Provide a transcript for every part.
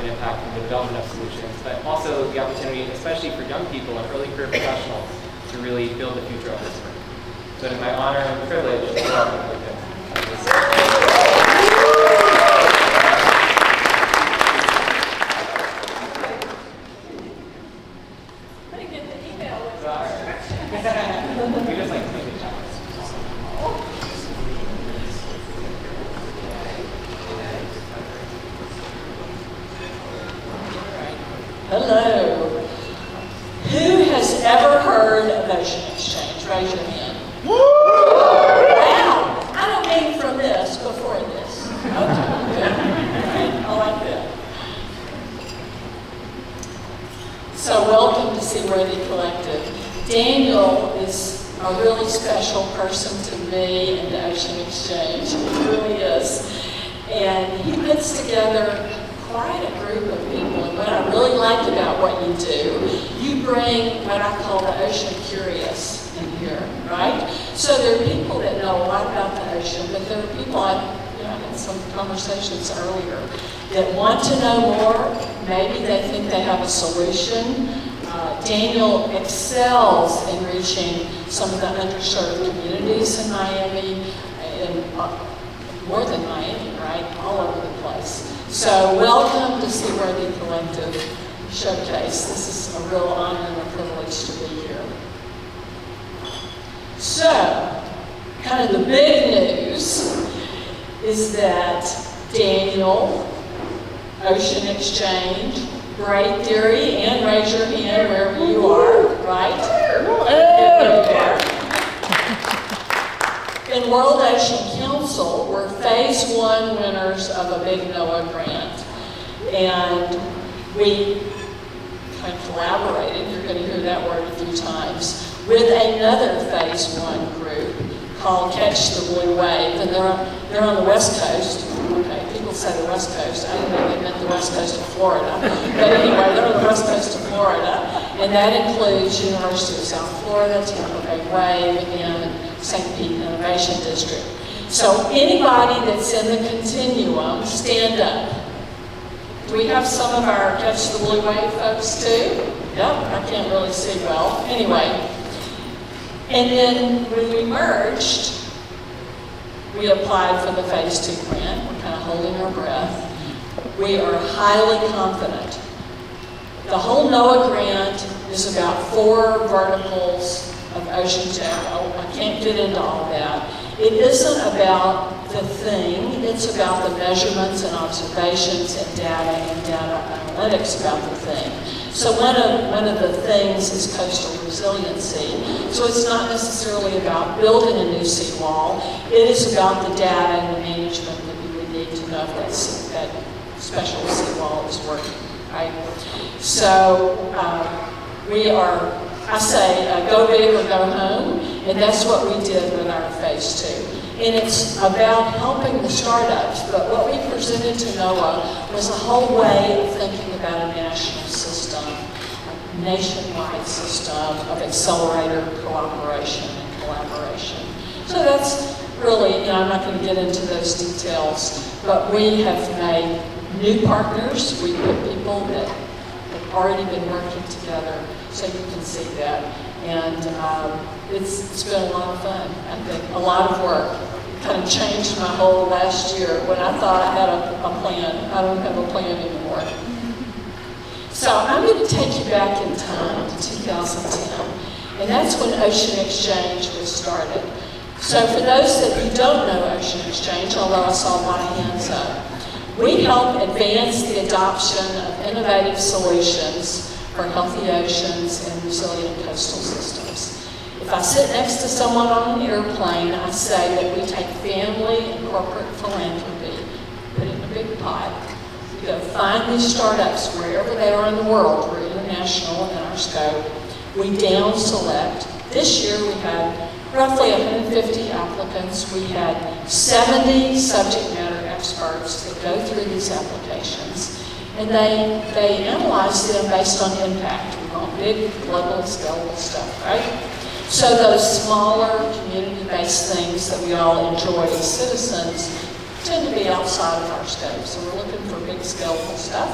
an impact in the development of solutions, but also the opportunity, especially for young people and early career professionals, to really build the future of this work. So it is my honor and privilege to welcome you. Hello. Who has ever heard of Ocean Exchange? Raise your hand. Wow! I don't mean from this, before this. Okay, good. Right, I like that. So welcome to Seaworthy Collective. Daniel is a really special person to me and to Ocean Exchange. He really is. And he puts together quite a group of people, and what I really like about what you do, you bring what I call the ocean curious in here, right? So there are people that know a lot about the ocean, but there are people, I had some conversations earlier, that want to know more. Maybe they think they have a solution. Daniel excels in reaching some of the underserved communities in Miami, and more than Miami, right? All over the place. So welcome to Seaworthy Collective Showcase. This is a real honor and a privilege to be here. So, kind of the big news is that Daniel, Ocean Exchange, great theory, and raise your hand wherever you are, right? There you are. In World Ocean Council, we're phase 1 winners of a big NOAA grant. And we kind of collaborated, you're going to hear that word a few times, with another phase 1 group called Catch the Blue Wave. And they're on the West Coast. Okay, people say the West Coast. I didn't know they meant the West Coast of Florida. But anyway, they're on the West Coast of Florida. And that includes University of South Florida, Tampa Bay Wave, and St. Pete Innovation District. So anybody that's in the continuum, stand up. Do we have some of our Catch the Blue Wave folks too? Yep, I can't really see well. Anyway, and then when we merged, we applied for the phase 2 grant. We're kind of holding our breath. We are highly confident. The whole NOAA grant is about 4 verticals of ocean tech. I can't get into all that. It isn't about the thing, it's about the measurements and observations and data analytics about the thing. So one of the things is coastal resiliency. So it's not necessarily about building a new seawall, it is about the data and the management that we would need to know if that special seawall is working, right? So we are, I say, go big or go home, and that's what we did with our phase 2. And it's about helping the startups, but what we presented to NOAA was a whole way of thinking about a national system, a nationwide system of accelerator cooperation and collaboration. So that's really, I'm not going to get into those details, but we have made new partners. We put people that have already been working together, so you can see that. And it's been a lot of fun, I think, a lot of work. It kind of changed my whole last year. When I thought I had a plan, I don't have a plan anymore. So I'm going to take you back in time to 2010, and that's when Ocean Exchange was started. So for those that you don't know Ocean Exchange, although I saw a lot of hands up, we help advance the adoption of innovative solutions for healthy oceans and resilient coastal systems. If I sit next to someone on an airplane, I say that we take family and corporate philanthropy, put it in a big pot. We go find these startups wherever they are in the world. We're international in our scope. We down select. This year we had roughly 150 applicants. We had 70 subject matter experts that go through these applications. And they analyze them based on impact. We want big, global, scalable stuff, right? So those smaller, community-based things that we all enjoy as citizens tend to be outside of our scope. So we're looking for big, scalable stuff.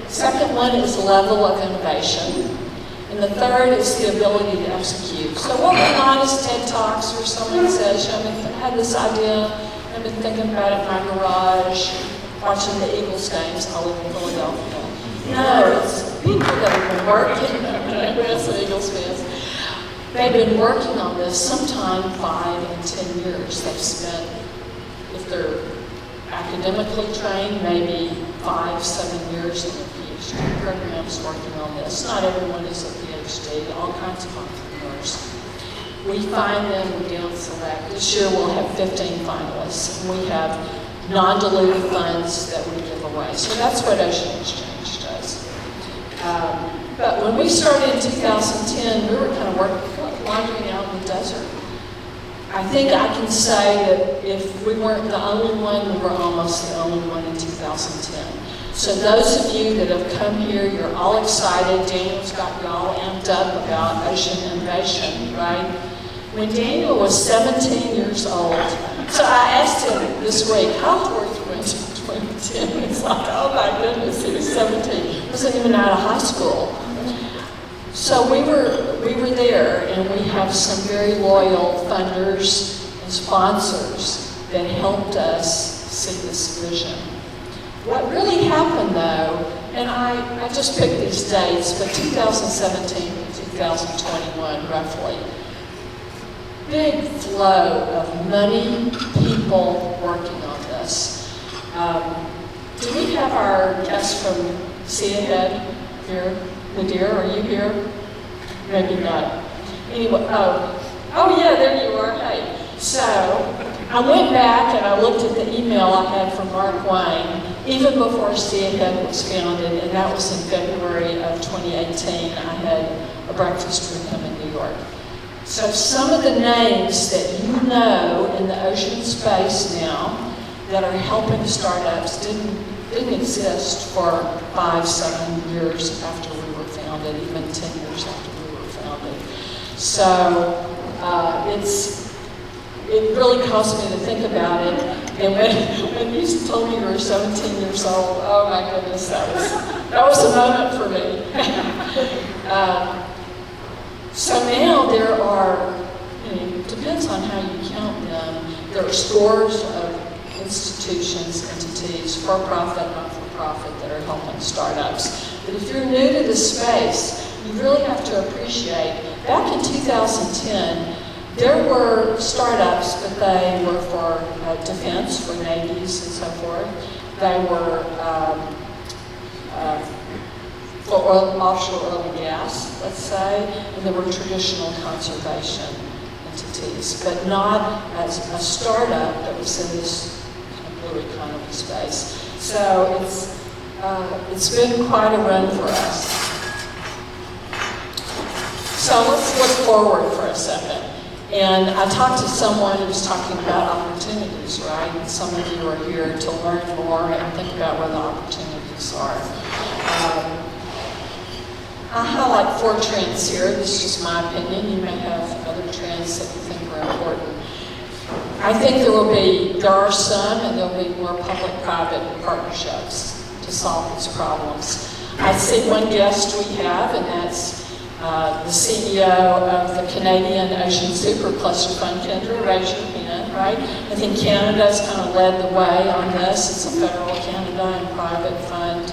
second one is level of innovation. And the third is the ability to execute. So what we're not is TED Talks or someone says, I had this idea, I've been thinking about it in my garage, watching the Eagles games. I live in Philadelphia. No, it's people that have been working, that's the Eagles fans. They've been working on this sometime 5 and 10 years. They've spent, if they're academically trained, maybe 5, 7 years in the PhD programs working on this. Not everyone is a PhD, all kinds of entrepreneurs. We find them, we down select. This year we'll have 15 finalists, and we have non-dilutive funds that we give away. So that's what Ocean Exchange does. But when we started in 2010, we were kind of wandering out in the desert. I think I can say that if we weren't the only one, we were almost the only one in 2010. So those of you that have come here, you're all excited. Daniel's got you all amped up about ocean innovation, right? When Daniel was 17 years old, so I asked him this week, how old were you in 2010? It's like, oh my goodness, he was 17. He wasn't even out of high school. So we were there, and we have some very loyal funders and sponsors that helped us see this vision. What really happened though, and I just picked these dates, but 2017 to 2021 roughly, big flow of money, people working on this. Do we have our guest from See Ahead here? Nadir, are you here? Maybe not. Anyway, oh yeah, there you are. Hey. So I went back and I looked at the email I had from Mark Wayne, even before See Ahead was founded, and that was in February of 2018. I had a breakfast with him in New York. So some of the names that you know in the ocean space now that are helping startups didn't exist for 5, 7 years after we were founded, even 10 years after we were founded. So it really caused me to think about it. And when you told me you were 17 years old, oh my goodness, that was a moment for me. So now there are, it depends on how you count them, there are scores of institutions, entities, for-profit, not-for-profit, that are helping startups. But if you're new to this space, you really have to appreciate, back in 2010, there were startups, but they were for defense, for navies and so forth. They were for offshore oil and gas, let's say, and there were traditional conservation entities, but not as a startup that was in this blue economy space. So it's been quite a run for us. So let's look forward for a second. And I talked to someone who was talking about opportunities, right? And some of you are here to learn more and think about where the opportunities are. I highlight 4 trends here. This is just my opinion. You may have other trends that you think are important. I think there are some, and there'll be more public-private partnerships to solve these problems. I see one guest we have, and that's the CEO of the Canadian Ocean Super Cluster Fund. Kendra, raise your hand, right? I think Canada's kind of led the way on this. It's a federal Canada and private fund.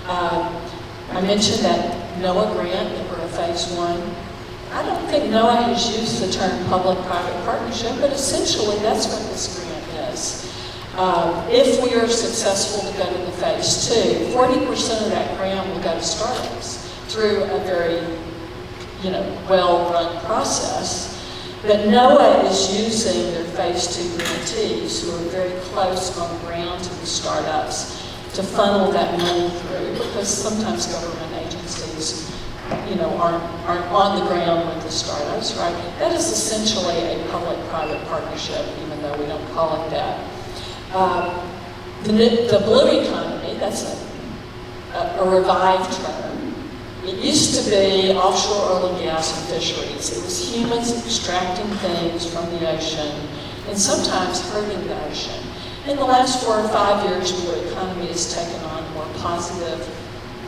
I mentioned that NOAA grant that we're a phase 1. I don't think NOAA has used the term public-private partnership, but essentially that's what this grant is. If we are successful to go to the phase 2, 40% of that grant will go to startups through a very well-run process. But NOAA is using their phase 2 grantees, who are very close on the ground to the startups, to funnel that money through, because sometimes government agencies, aren't on the ground with the startups, right? That is essentially a public-private partnership, even though we don't call it that. The blue economy, that's a revived term. It used to be offshore oil and gas and fisheries. It was humans extracting things from the ocean and sometimes hurting the ocean. In the last 4 or 5 years, blue economy has taken on a more positive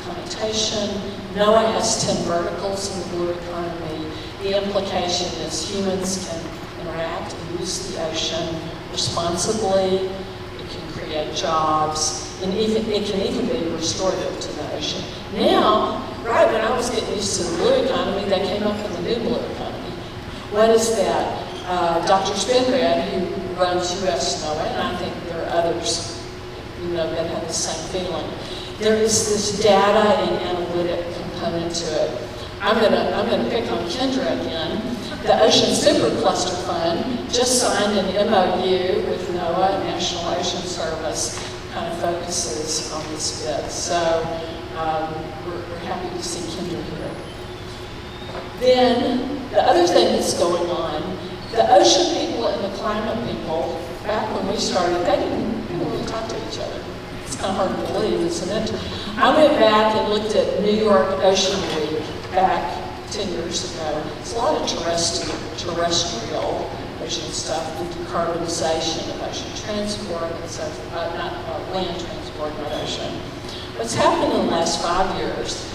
connotation. NOAA has 10 verticals in the blue economy. The implication is humans can interact and use the ocean responsibly. It can create jobs, and it can even be restorative to the ocean. Now, right when I was getting used to the blue economy, they came up with a new blue economy. What is that? Dr. Spinrad, who runs US NOAA, and I think there are others that have the same feeling. There is this data and analytic component to it. I'm gonna pick on Kendra again. The Ocean Supercluster Fund just signed an MOU with NOAA, National Ocean Service, kind of focuses on this bit. So we're happy to see Kendra here. Then the other thing that's going on, the ocean people and the climate people, back when we started, they didn't really talk to each other. It's kind of hard to believe, isn't it? I went back and looked at New York Ocean Week back 10 years ago. It's a lot of terrestrial ocean stuff, the decarbonization of ocean transport, and so not land transport, not ocean. What's happened in the last 5 years,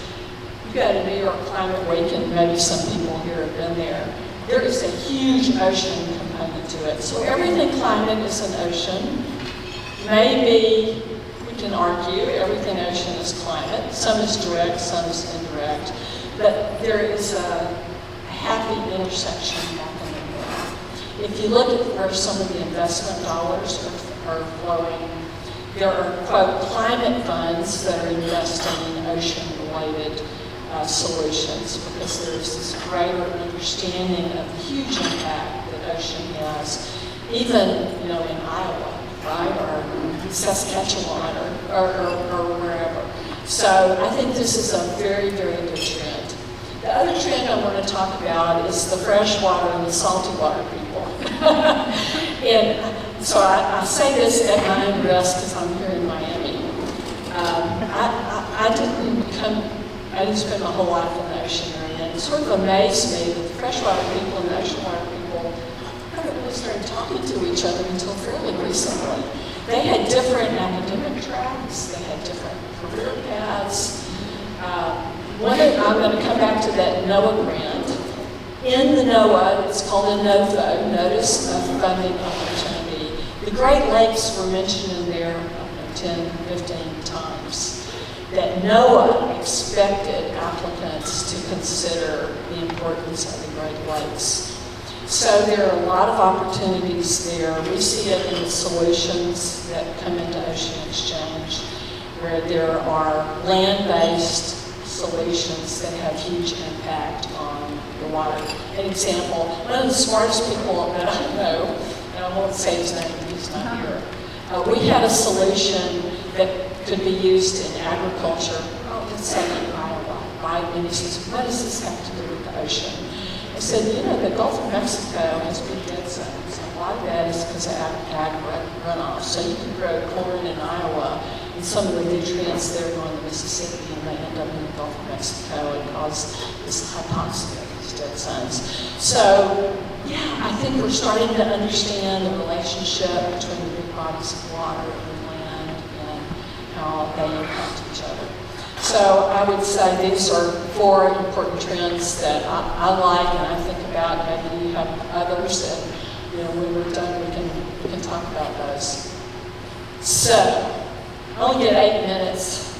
you go to New York Climate Week, and maybe some people here have been there. There is a huge ocean component to it. So everything climate is an ocean. Maybe we can argue everything ocean is climate. Some is direct, some is indirect. But there is a happy intersection happening there. If you look at where some of the investment dollars are flowing, there are, quote, climate funds that are investing in ocean-related solutions, because there's this greater understanding of the huge impact that ocean has, even in Iowa, right, or Saskatchewan, or wherever. So I think this is a very, very good trend. The other trend I want to talk about is the freshwater and the salty water people. And so I say this at my own risk because I'm here in Miami. I didn't spend my whole life in the ocean area, and it sort of amazed me that the freshwater people and the ocean water people haven't really started talking to each other until fairly recently. They had different academic tracks, they had different career paths. I'm going to come back to that NOAA grant. In the NOAA, it's called a NOFO, Notice of Funding Opportunity. The Great Lakes were mentioned in there 10, 15 times. That NOAA expected applicants to consider the importance of the Great Lakes. So there are a lot of opportunities there. We see it in the solutions that come into Ocean Exchange, where there are land-based solutions that have huge impact on the water. An example, one of the smartest people that I know, and I won't say his name because he's not here, we had a solution that could be used in agriculture, let's say in Iowa, right? And he says, what does this have to do with the ocean? I said, the Gulf of Mexico has big dead zones. A lot of that is because of ag runoff. So you can grow corn in Iowa, and some of the nutrients there go into Mississippi, and they end up in the Gulf of Mexico and cause this hypoxia, these dead zones. So, yeah, I think we're starting to understand the relationship between the big bodies of water and land and how they impact each other. So I would say these are 4 important trends that I like and I think about. Maybe you have others, and when we're done, we can talk about those. So I only get 8 minutes.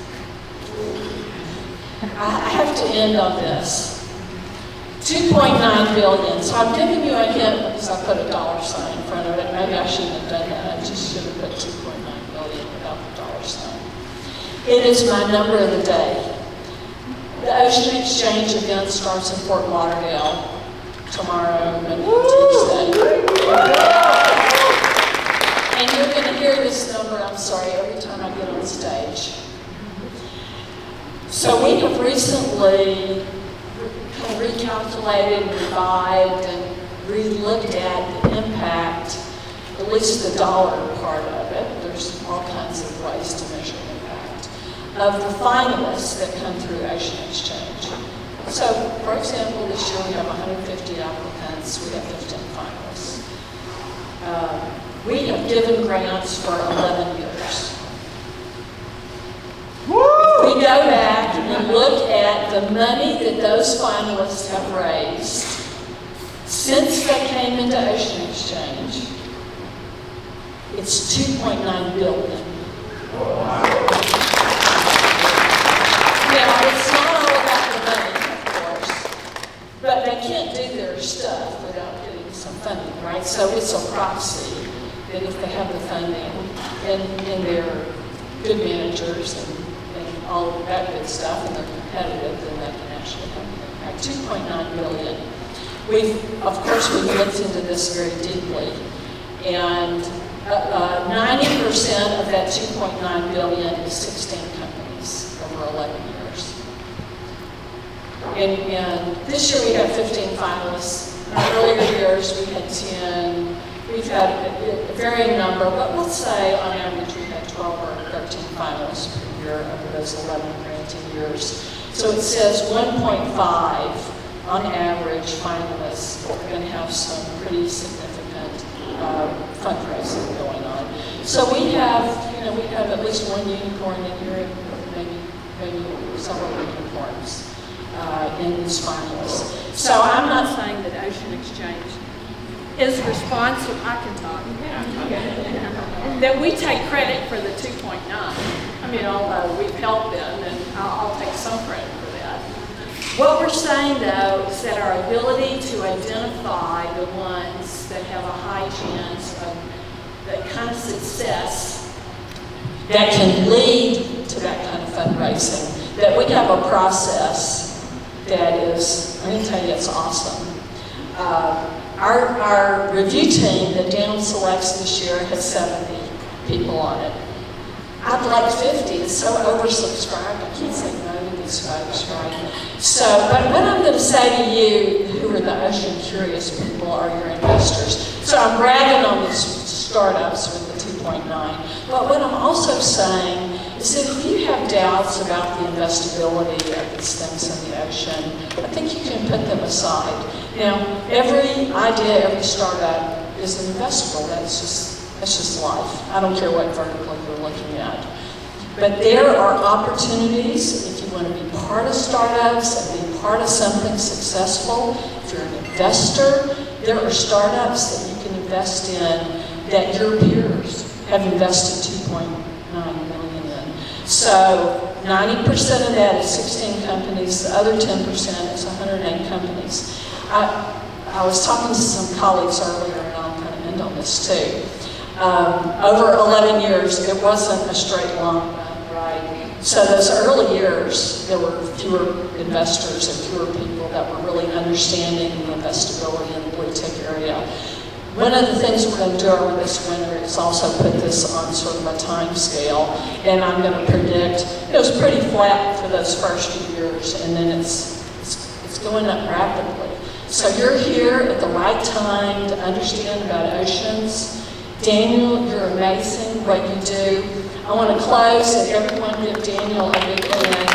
I have to end on this. 2.9 billion. So I'm giving you a hint because I put a $sign in front of it. Maybe I shouldn't have done that. I just should have put 2.9 billion without the $sign. It is my number of the day. The Ocean Exchange event starts in Fort Lauderdale tomorrow and Tuesday. And you're going to hear this number, I'm sorry, every time I get on stage. So we have recently kind of recalculated, revived, and re-looked at the impact, at least the dollar part of it. There's all kinds of ways to measure impact, of the finalists that come through Ocean Exchange. So, for example, this year we have 150 applicants, we have 15 finalists. We have given grants for 11 years. Woo! If we go back the money that those finalists have raised since they came into Ocean Exchange, it's $2.9 billion. Now, it's not all about the money, of course, but they can't do their stuff without getting some funding, right? So it's a proxy that if they have the funding and they're good managers and all of that good stuff and they're competitive, then they can actually have an impact. $2.9 billion. Of course, we've looked into this very deeply, and 90% of that $2.9 billion is 16 companies over 11 years. And this year we have 15 finalists. In earlier years we had 10. We've had a varying number, but let's say on average we had 12 or 13 finalists per year over those 11 granting years. So it says 1.5 on average finalists are going to have some pretty significant fundraising going on. So we have at least one unicorn in here, maybe several unicorns in these finalists. So I'm not saying that Ocean Exchange is responsible. I can talk. That we take credit for the 2.9. I mean, although we've helped them, and I'll take some credit for that. What we're saying, though, is that our ability to identify the ones that have a high chance of that kind of success that can lead to that kind of fundraising, that we have a process that is, I'm going to tell you, it's awesome. Our review team that Dan selects this year has 70 people on it. I'd like 50. It's so oversubscribed. I can't say no to these folks, right? So, but what I'm going to say to you, who are the ocean curious people, are your investors. So I'm bragging on these startups with the 2.9. But what I'm also saying is that if you have doubts about the investability of these things in the ocean, I think you can put them aside. Now, every idea, every startup is investable. That's just life. I don't care what vertical you're looking at. But there are opportunities if you want to be part of startups and be part of something successful. If you're an investor, there are startups that you can invest in that your peers have invested $2.9 million in. So 90% of that is 16 companies. The other 10% is 108 companies. I was talking to some colleagues earlier, and I'll kind of end on this too. Over 11 years, it wasn't a straight line, right? So those early years, there were fewer investors and fewer people that were really understanding the investability in the blue tick area. One of the things we're going to do over this winter is also put this on sort of a time scale, and I'm going to predict it was pretty flat for those first few years, and then it's going up rapidly. So you're here at the right time to understand about oceans. Daniel, you're amazing what you do. I want to close and everyone give Daniel a big hand.